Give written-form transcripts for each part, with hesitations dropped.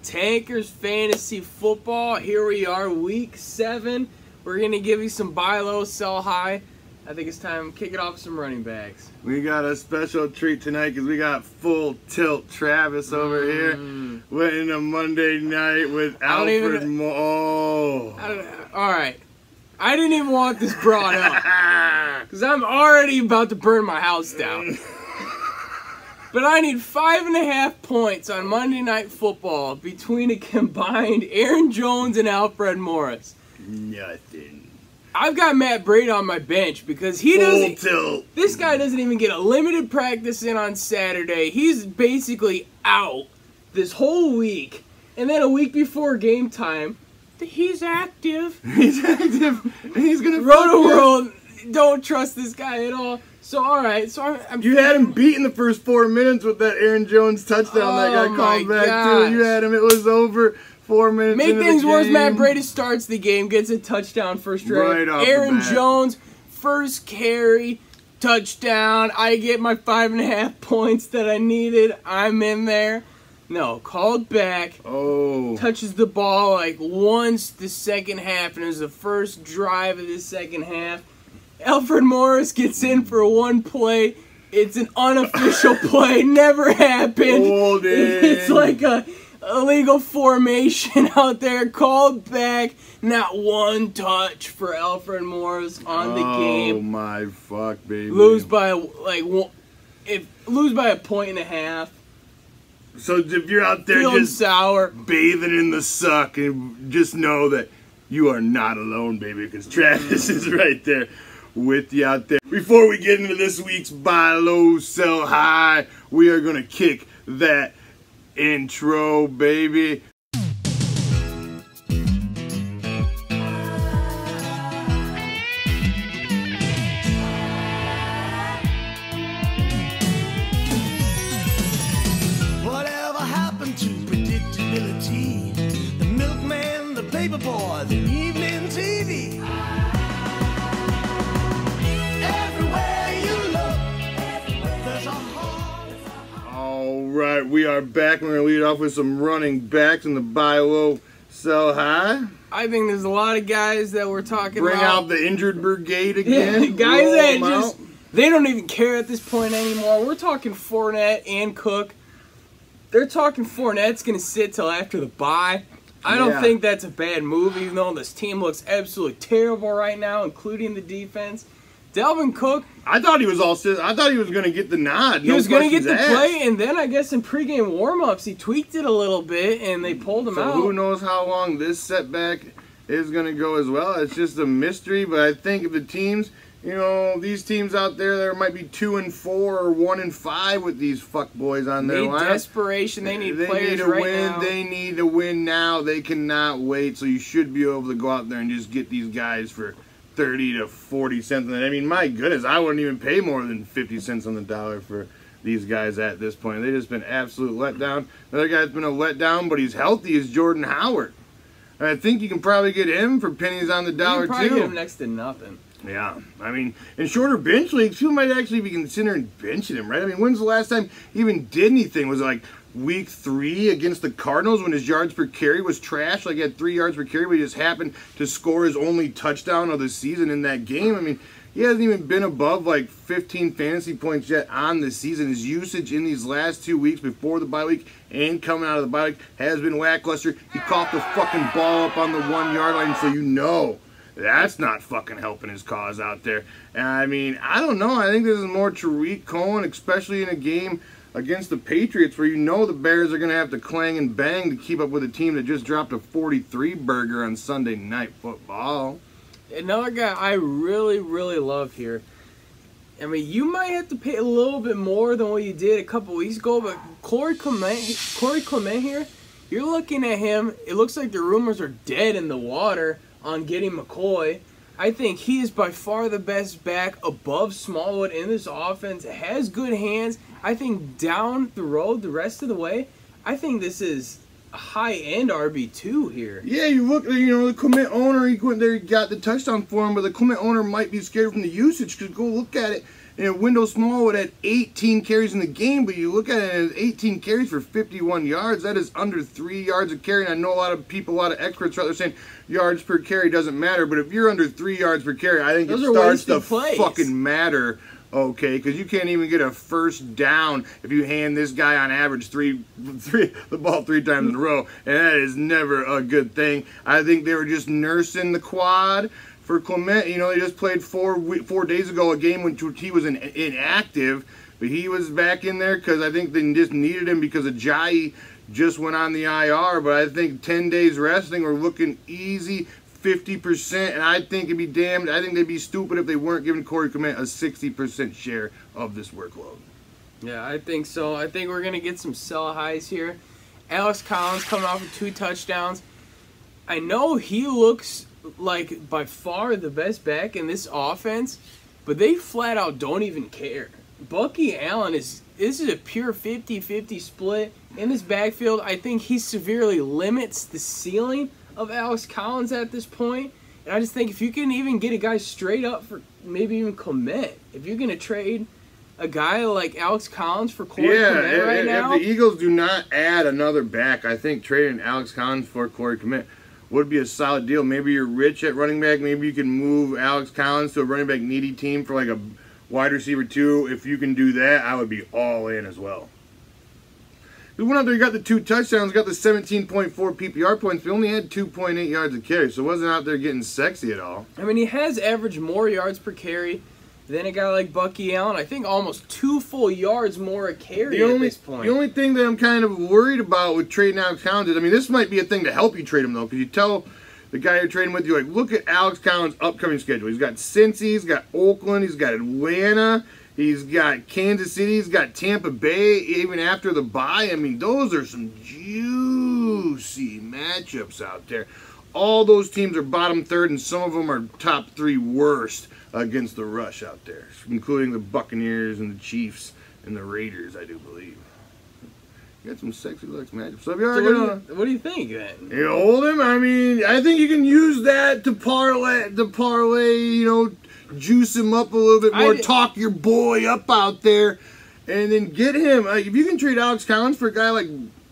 Tankers Fantasy Football. Here we are, week 7. We're going to give you some buy low, sell high. I think it's time to kick it off with some running backs. We got a special treat tonight because we got full tilt Travis over here. Went into Monday night with Alfred Moore. All right. I didn't even want this brought up because I'm already about to burn my house down. But I need 5.5 points on Monday Night Football between a combined Aaron Jones and Alfred Morris. Nothing. I've got Matt Brady on my bench because he doesn't. Full tilt. This guy doesn't even get a limited practice in on Saturday. He's basically out this whole week, and then a week before game time, he's active. He's active. He's gonna. Roto-World, don't trust this guy at all. So all right, so I'm you had him beat in the first 4 minutes with that Aaron Jones touchdown that got called back too. You had him. It was over. 4 minutes. Make things worse. Matt Brady starts the game, gets a touchdown first drive. Right off Aaron the bat. Jones, first carry, touchdown. I get my 5.5 points that I needed. I'm in there. No, called back. Oh. Touches the ball like once the second half, and it was the first drive of the second half. Alfred Morris gets in for one play. It's an unofficial play. Never happened. Holding. It's like a illegal formation out there, called back. Not one touch for Alfred Morris on the game. Oh my fuck, baby! Lose by lose by a point and a half. So if you're out there Feeling just sour, bathing in the suck, and just know that you are not alone, baby, because Travis is right there with you out there. Before we get into this week's buy low, sell high, we are gonna kick that intro, baby. Whatever happened to predictability? The milkman, the paperboy, the evening TV. Everywhere you look, there's a heart. Alright, we are back. We're going to lead off with some running backs in the buy low, sell high. I think there's a lot of guys that we're talking Bring about. out the injured brigade again. Yeah, guys Roll that them just, out. they don't even care at this point anymore. We're talking Fournette and Cook. They're talking Fournette's going to sit till after the bye. I don't Yeah. think that's a bad move, even though this team looks absolutely terrible right now, including the defense. Dalvin Cook, I thought he was all set. I thought he was going to get the nod. he was going to get the questions play, asked. and then I guess in pregame warm-ups, he tweaked it a little bit, and they pulled him So out. who knows how long this setback is going to go as well. It's just a mystery, but I think if the teams, you know, these teams out there might be 2-4 or 1-5 with these fuckboys on their Need line. desperation. They need players to right win. now. They need to win now. They cannot wait. So you should be able to go out there and just get these guys for 30 to 40 cents. I mean, my goodness, I wouldn't even pay more than 50 cents on the dollar for these guys at this point. They've just been absolute letdown. Another guy that's been a letdown, but he's healthy, is Jordan Howard. And I think you can probably get him for pennies on the dollar, You can probably too. get him next to nothing. Yeah, I mean, in shorter bench leagues, people might actually be considering benching him, right? I mean, when's the last time he even did anything? Was it like week 3 against the Cardinals when his yards per carry was trash? Like he had 3 yards per carry, but he just happened to score his only touchdown of the season in that game. I mean, he hasn't even been above like 15 fantasy points yet on the season. His usage in these last 2 weeks before the bye week and coming out of the bye week has been lackluster. He caught the fucking ball up on the 1 yard line, so you know that's not fucking helping his cause out there. And I mean, I don't know. I think this is more Tariq Cohen, especially in a game against the Patriots where you know the Bears are going to have to clang and bang to keep up with a team that just dropped a 43 burger on Sunday Night Football. Another guy I really, really love here. I mean, you might have to pay a little bit more than what you did a couple weeks ago, but Corey Clement here, you're looking at him, it looks like the rumors are dead in the water on getting McCoy. I think he is by far the best back above Smallwood in this offense. Has good hands. I think down the road, the rest of the way, I think this is a high-end RB2 here. Yeah, you look, you know, the Clement owner, he went there, he got the touchdown for him, but the Clement owner might be scared from the usage because go look at it. Wendell Smallwood had 18 carries in the game, but you look at it as 18 carries for 51 yards. That is under 3 yards a carry. And I know a lot of people, a lot of experts are saying yards per carry doesn't matter, but if you're under 3 yards per carry, I think it starts to fucking matter. Okay, because you can't even get a first down if you hand this guy on average the ball 3 times in a row, and that is never a good thing. I think they were just nursing the quad for Clement. You know, they just played 4 days ago a game when he was inactive, but he was back in there because I think they just needed him because Ajayi just went on the IR. But I think 10 days resting, we're looking easy. 50%, and I think it'd be damned. I think they'd be stupid if they weren't giving Corey Clement a 60% share of this workload. Yeah, I think so. I think we're gonna get some sell highs here. Alex Collins coming off of 2 touchdowns. I know he looks like by far the best back in this offense, but they flat out don't even care. Bucky Allen this is a pure 50-50 split in this backfield. I think he severely limits the ceiling of Alex Collins at this point. And I just think if you can even get a guy straight up for maybe even Clement, if you're going to trade a guy like Alex Collins for Corey Clement right now. If the Eagles do not add another back, I think trading Alex Collins for Corey Clement would be a solid deal. Maybe you're rich at running back. Maybe you can move Alex Collins to a running back needy team for like a wide receiver 2. If you can do that, I would be all in as well. We went out there, got the 2 touchdowns, got the 17.4 PPR points. We only had 2.8 yards a carry, so it wasn't out there getting sexy at all. I mean, he has averaged more yards per carry than a guy like Bucky Allen. I think almost 2 full yards more a carry at this point. The only thing that I'm kind of worried about with trading Alex Collins is, I mean, this might be a thing to help you trade him, though, because you tell the guy you're trading with, you're like, look at Alex Collins' upcoming schedule. He's got Cincy, he's got Oakland, he's got Atlanta, he's got Kansas City, he's got Tampa Bay, even after the bye. I mean, those are some juicy matchups out there. All those teams are bottom third, and some of them are top 3 worst against the rush out there, including the Buccaneers and the Chiefs and the Raiders, I do believe. You got some sexy looks matchups. So if you are what do you think then? You hold him. I mean, I think you can use that to parlay, you know, juice him up a little bit more, talk your boy up out there, and then get him. Like, if you can trade Alex Collins for a guy like,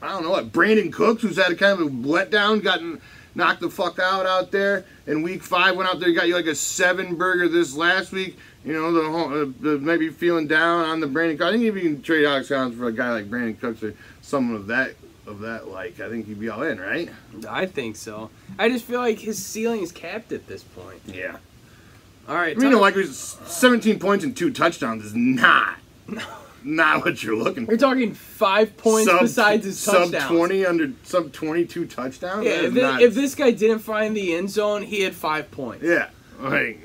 I don't know, like Brandon Cooks, who's had a kind of a letdown, gotten knocked the fuck out there in week 5, went out there, got you like a 7-burger this last week. You know, the maybe feeling down on the Brandon Cooks. I think if you can trade Alex Collins for a guy like Brandon Cooks or someone of that like, I think he'd be all in, right? I think so. I just feel like his ceiling is capped at this point. Yeah. All right. I mean, like 17 points and 2 touchdowns is not what you're looking for. You're talking 5 points besides his touchdowns. Sub 22 touchdowns. Yeah. If this guy didn't find the end zone, he had 5 points. Yeah. Like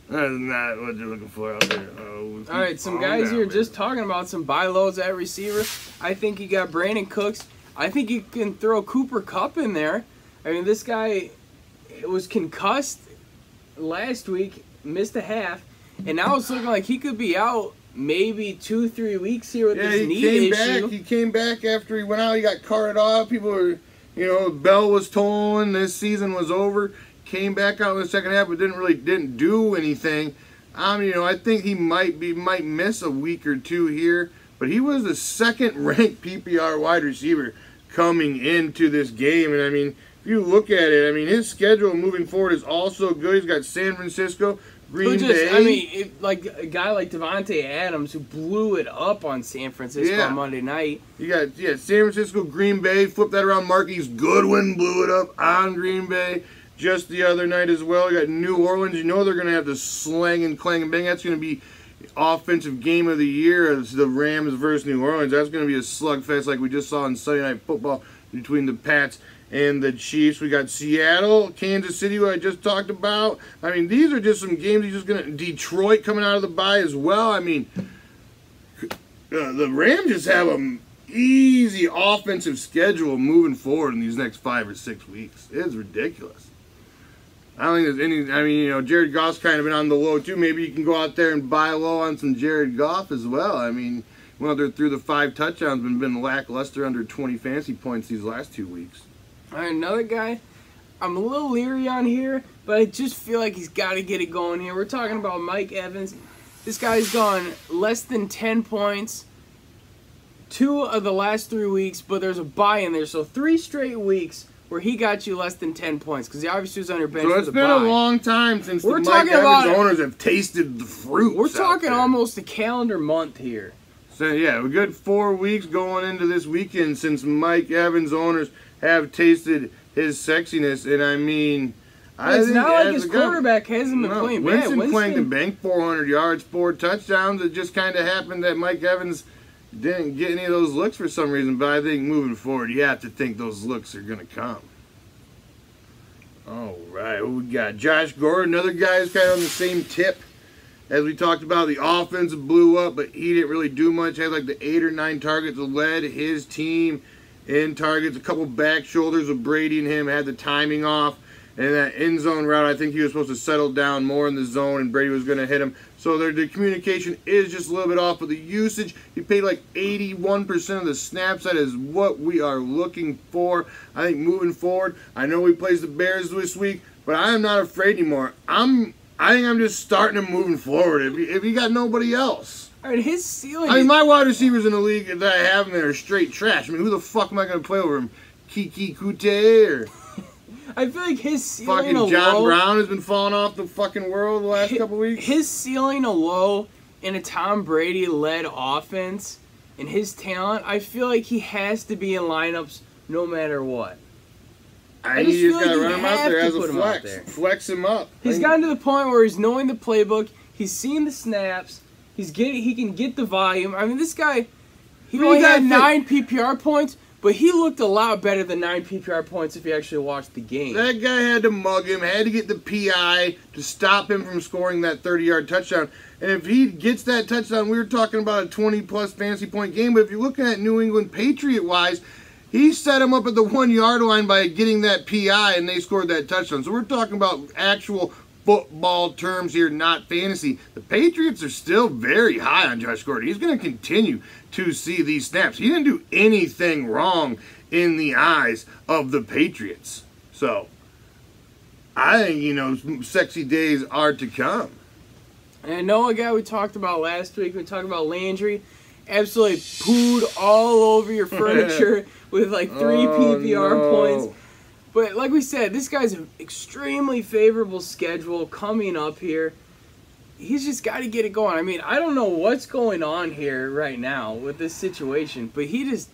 that is not what you're looking for out there. All right, some guys you're just talking about, some buy lows at receiver. I think you got Brandon Cooks. I think you can throw Cooper Kupp in there. I mean, this guy was concussed last week, missed a half, and now it's looking like he could be out maybe 2-3 weeks here with this knee issue. He came back after he went out. He got carted off. People were, you know, bell was tolling. This season was over. Came back out in the second half, but didn't do anything. You know, I think he might miss a week or 2 here, but he was the 2nd-ranked PPR wide receiver coming into this game, and I mean, if you look at it, I mean, his schedule moving forward is also good. He's got San Francisco, Green Bay. I mean, like a guy like Devontae Adams who blew it up on San Francisco on Monday night. You got San Francisco, Green Bay. Flip that around. Marquise Goodwin blew it up on Green Bay just the other night as well. You got New Orleans. You know they're going to have the slang and clang and bang. That's going to be offensive game of the year as the Rams versus New Orleans. That's going to be a slugfest like we just saw in Sunday Night Football between the Pats and the Chiefs. We got Seattle, Kansas City, who I just talked about. I mean, these are just some games you're just going to... Detroit coming out of the bye as well. I mean, the Rams just have an easy offensive schedule moving forward in these next 5 or 6 weeks. It's ridiculous. I don't think there's any... I mean, you know, Jared Goff's kind of been on the low, too. Maybe you can go out there and buy low on some Jared Goff as well. I mean, went out there through the 5 touchdowns, been lackluster under 20 fantasy points these last 2 weeks. All right, another guy I'm a little leery on here, but I just feel like he's got to get it going here. We're talking about Mike Evans. This guy's gone less than 10 points 2 of the last 3 weeks, but there's a bye in there. So 3 straight weeks where he got you less than 10 points because he obviously was on your bench. So for it's the been bye. a long time since We're the talking Mike Evans about- owners have tasted the fruit. We're talking almost a calendar month here. So yeah, a good 4 weeks going into this weekend since Mike Evans owners have tasted his sexiness, and I mean, It's think not like as his a guy- quarterback hasn't been playing bad. Winston claimed to bank 400 yards, 4 touchdowns. It just kind of happened that Mike Evans didn't get any of those looks for some reason, but I think moving forward, you have to think those looks are going to come. All right, we got Josh Gordon, another guy who's kind of on the same tip. As we talked about, the offense blew up, but he didn't really do much. Had like the 8 or 9 targets, led his team in targets. A couple back shoulders with Brady and him, had the timing off. And that end zone route, I think he was supposed to settle down more in the zone, and Brady was going to hit him. So the communication is just a little bit off, but the usage, he played like 81% of the snaps. That is what we are looking for. I think moving forward, I know he plays the Bears this week, but I am not afraid anymore. I think I'm just starting him moving forward if you got nobody else. I mean, his ceiling. I mean, my wide receivers in the league that I have in there are straight trash. I mean, who the fuck am I going to play over him? Kiki Kute or I feel like his ceiling fucking John low, Brown has been falling off the fucking world the last couple weeks? His ceiling a low in a Tom Brady-led offense and his talent, I feel like he has to be in lineups no matter what. I just just feel like got to you run him out have there to as a put him out flex. there. Flex him up. He's gotten to the point where he's knowing the playbook. He's seeing the snaps. He can get the volume. I mean, this guy, he Well, only you had gotta 9 PPR points, but he looked a lot better than 9 PPR points if you actually watched the game. That guy had to mug him, had to get the PI to stop him from scoring that 30-yard touchdown. And if he gets that touchdown, we were talking about a 20-plus fantasy point game. But if you're looking at New England Patriot-wise, he set him up at the 1-yard line by getting that PI, and they scored that touchdown. So we're talking about actual football terms here, not fantasy. The Patriots are still very high on Josh Gordon. He's going to continue to see these snaps. He didn't do anything wrong in the eyes of the Patriots. So I think, sexy days are to come. And I know a guy we talked about last week. We talked about Landry. Absolutely pooed all over your furniture with like 3 PPR points. But like we said, this guy's an extremely favorable schedule coming up here. He's just got to get it going. I mean, I don't know what's going on here right now with this situation, but he just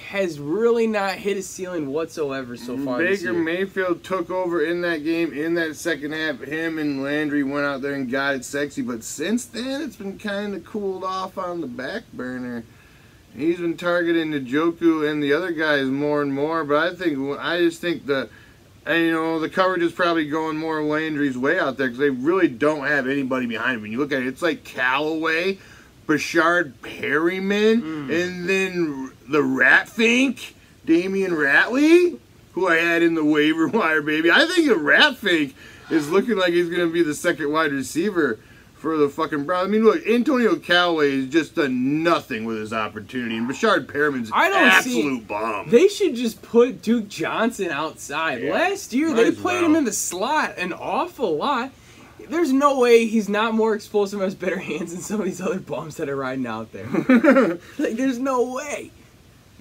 has really not hit his ceiling whatsoever so far this Baker year. Mayfield took over in that game in that second half. Him and Landry went out there and got it sexy. But since then, it's been kind of cooled off on the back burner. He's been targeting Njoku and the other guys more and more. But I just think the coverage is probably going more Landry's way out there because they really don't have anybody behind him. When you look at it, it's like Callaway, Bashard Perryman, and then the Ratfink, Damian Ratley, who I had in the waiver wire, baby. I think the Ratfink is looking like he's going to be the second wide receiver for the fucking Browns. I mean, look, Antonio Callaway has just done nothing with his opportunity, and Bashard Perriman's an absolute bomb. They should just put Duke Johnson outside. Yeah, Last year, might they as played well. him in the slot an awful lot. There's no way he's not more explosive and has better hands than some of these other bums that are riding out there. Like, there's no way.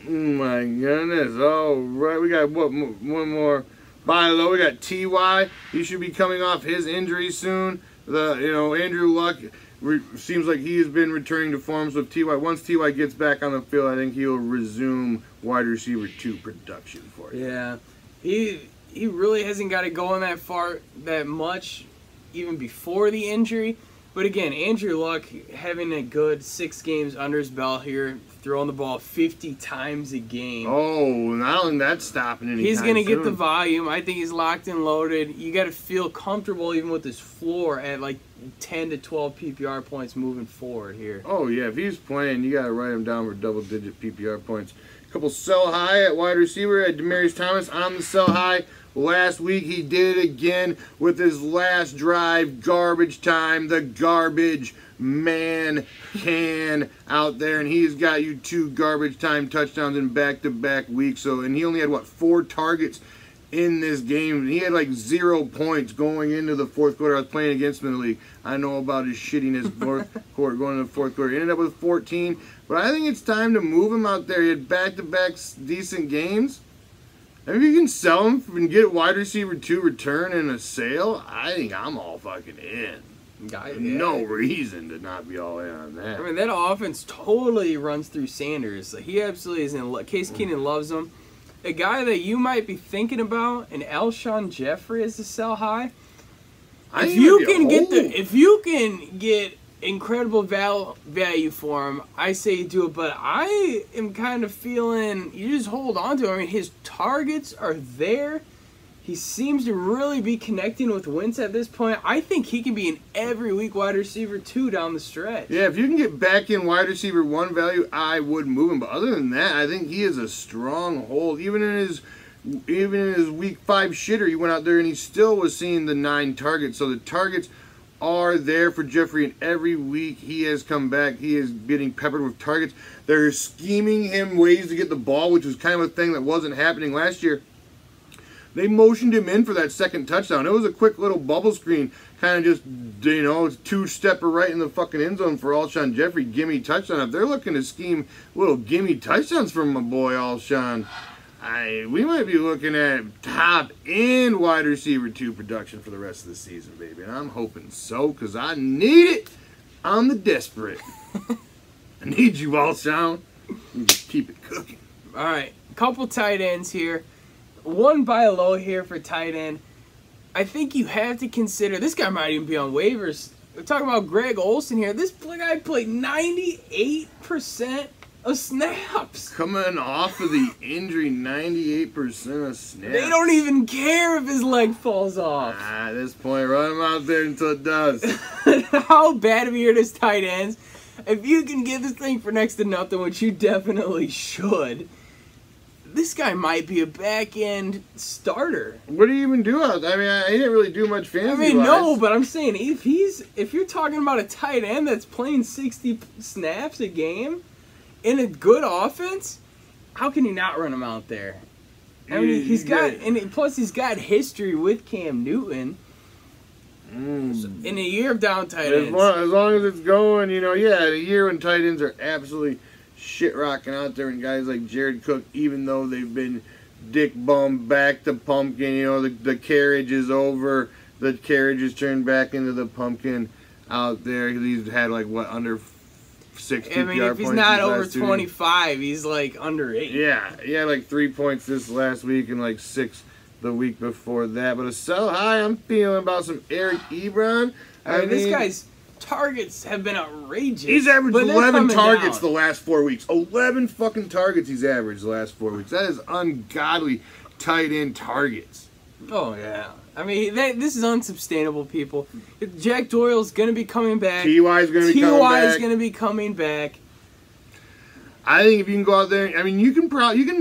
Oh my goodness. All right, we got one more buy low. We got T.Y. He should be coming off his injury soon. Andrew Luck seems like he has been returning to form. So if T.Y. once T.Y. gets back on the field, I think he'll resume wide receiver 2 production for you. Yeah. He really hasn't got it going that much even before the injury. But again, Andrew Luck having a good 6 games under his belt here, throwing the ball 50 times a game. Oh, not only that's stopping anytime He's going to get soon. the volume. I think he's locked and loaded. You got to feel comfortable even with his floor at like 10 to 12 PPR points moving forward here. Oh, yeah. If he's playing, you got to write him down for double-digit PPR points. A couple sell high at wide receiver. At Demaryius Thomas on the sell high. Last week, he did it again with his last drive. Garbage time. The garbage man can out there. And he's got you 2 garbage time touchdowns in back-to-back weeks. And he only had, 4 targets in this game. He had like 0 points going into the fourth quarter. I was playing against him in the league. I know about his shittiness fourth quarter, going into the fourth quarter. He ended up with 14. But I think it's time to move him out there. He had back-to-back decent games. And if you can sell him and get wide receiver 2 return in a sale, I think I'm all fucking in. No reason to not be all in on that. I mean, that offense totally runs through Sanders. He absolutely is in love. Case Keenum loves him. A guy that you might be thinking about, an ALSHON Jeffrey, is to sell high. If you can get incredible value for him, I say do it. But I am kind of feeling you just hold on to him. I mean, his targets are there. He seems to really be connecting with Wentz at this point. I think he can be an every week wide receiver 2 down the stretch. Yeah, if you can get back in wide receiver 1 value, I would move him. But other than that, I think he is a strong hold. Even in his week 5 shitter, he went out there and he still was seeing the 9 targets. So the targets are there for Jeffrey, and every week he has come back. He is getting peppered with targets. They're scheming him ways to get the ball, which was kind of a thing that wasn't happening last year. They motioned him in for that second touchdown. It was a quick little bubble screen, kind of just, you know, 2-stepper right in the fucking end zone for ALSHON Jeffrey. Gimme touchdown. If they're looking to scheme little gimme touchdowns from my boy ALSHON, we might be looking at top end wide receiver 2 production for the rest of the season, baby. And I'm hoping so, because I need it. I'm the desperate. I need you, ALSHON. Just keep it cooking. All right, couple tight ends here. One buy low here for tight end. I think you have to consider, this guy might even be on waivers. We're talking about Greg Olsen here. This guy played 98% of snaps. Coming off of the injury, 98% of snaps. They don't even care if his leg falls off. At this point, run him out there until it does. How bad of a year it is tight ends. If you can get this thing for next to nothing, which you definitely should, this guy might be a back-end starter. What do you even do out there? I mean, he didn't really do much fancy-wise. I mean, no, but I'm saying if you're talking about a tight end that's playing 60 snaps a game in a good offense, how can you not run him out there? I mean, plus he's got history with Cam Newton. In a year of down tight ends. As long as it's going, you know, yeah, a year when tight ends are absolutely shit rocking out there, and guys like Jared Cook, even though they've been dick bummed back to pumpkin, you know, the carriage is over, the carriage is turned back into the pumpkin out there. He's had like what, under 6 PPR points. I mean, if he's not over 25, he's like under 8. Yeah, he had like 3 points this last week and like 6 the week before that. But a sell high, I'm feeling about some Eric Ebron. I mean, this guy's targets have been outrageous. He's averaged 11 targets the last 4 weeks. 11 fucking targets he's averaged the last 4 weeks. That is ungodly tight end targets. Oh, yeah. I mean, this is unsustainable, people. Jack Doyle's going to be coming back. T.Y.'s going to be coming back. T.Y.'s going to be coming back. I think if you can go out there, I mean, you can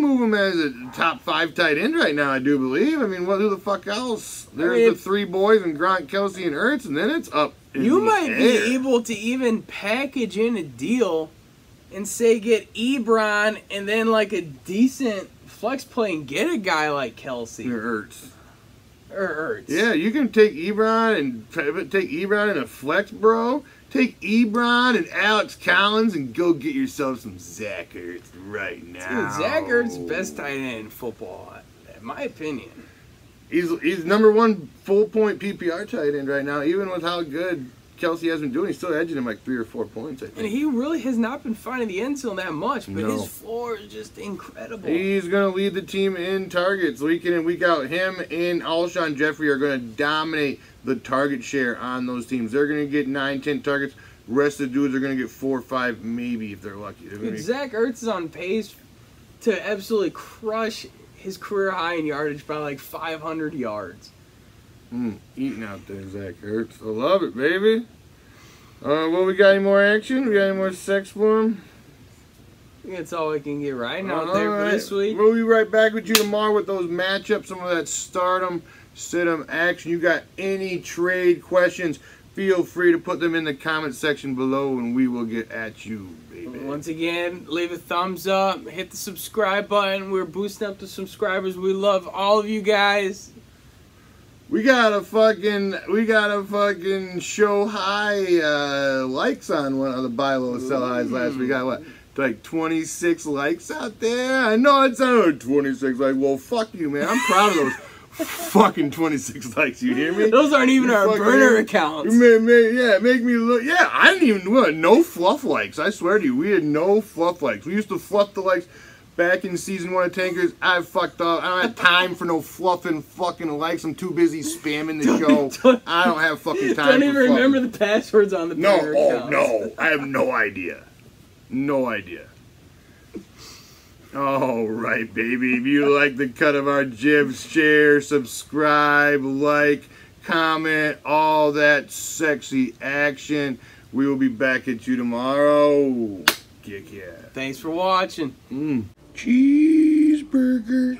move him as a top 5 tight end right now, I do believe. I mean, who the fuck else? There's the 3 boys and Gronk, Kelsey, and Ertz, and then it's up. You might be able to even package in a deal and say get Ebron and then like a decent flex play and get a guy like Kelsey. Or Ertz. Yeah, you can take Ebron and a flex, bro. Take Ebron and Alex Collins and go get yourself some Zach Ertz right now. Dude, Zach Ertz, best tight end in football, in my opinion. He's #1 full point PPR tight end right now. Even with how good Kelsey has been doing, he's still edging him like 3 or 4 points, I think. And he really has not been finding the end zone that much, but his floor is just incredible. He's going to lead the team in targets week in and week out. Him and ALSHON Jeffrey are going to dominate the target share on those teams. They're going to get 9, 10 targets. The rest of the dudes are going to get 4 or 5, maybe, if they're lucky. Dude, Zach Ertz is on pace to absolutely crush his career high in yardage by like 500 yards. Eating out there, Zach Ertz. I love it, baby. Well, we got any more action? We got any more sex for him? I think that's all we can get right out there for this week. We'll be right back with you tomorrow with those matchups, some of that stardom, sit-em action. You got any trade questions, feel free to put them in the comment section below and we will get at you, baby. Once again, leave a thumbs up, hit the subscribe button. We're boosting up the subscribers. We love all of you guys. We got a fucking show high likes on one of the buy low sell highs last week. We got what, like 26 likes out there? I know it sounded 26 like, well, fuck you, man. I'm proud of those fucking 26 likes. You hear me? Those aren't even our burner accounts. Make me look. Yeah, I didn't even no fluff likes. I swear to you, we had no fluff likes. We used to fluff the likes. Back in season 1 of Tankers, I fucked up. I don't have time for no fluffing fucking likes. I'm too busy spamming the show. I don't have fucking time. Don't even remember the passwords on the burner accounts. No, I have no idea. No idea. All right, baby. If you like the cut of our jibs, share, subscribe, like, comment, all that sexy action. We will be back at you tomorrow. Kick yeah. Thanks for watching. Cheeseburger.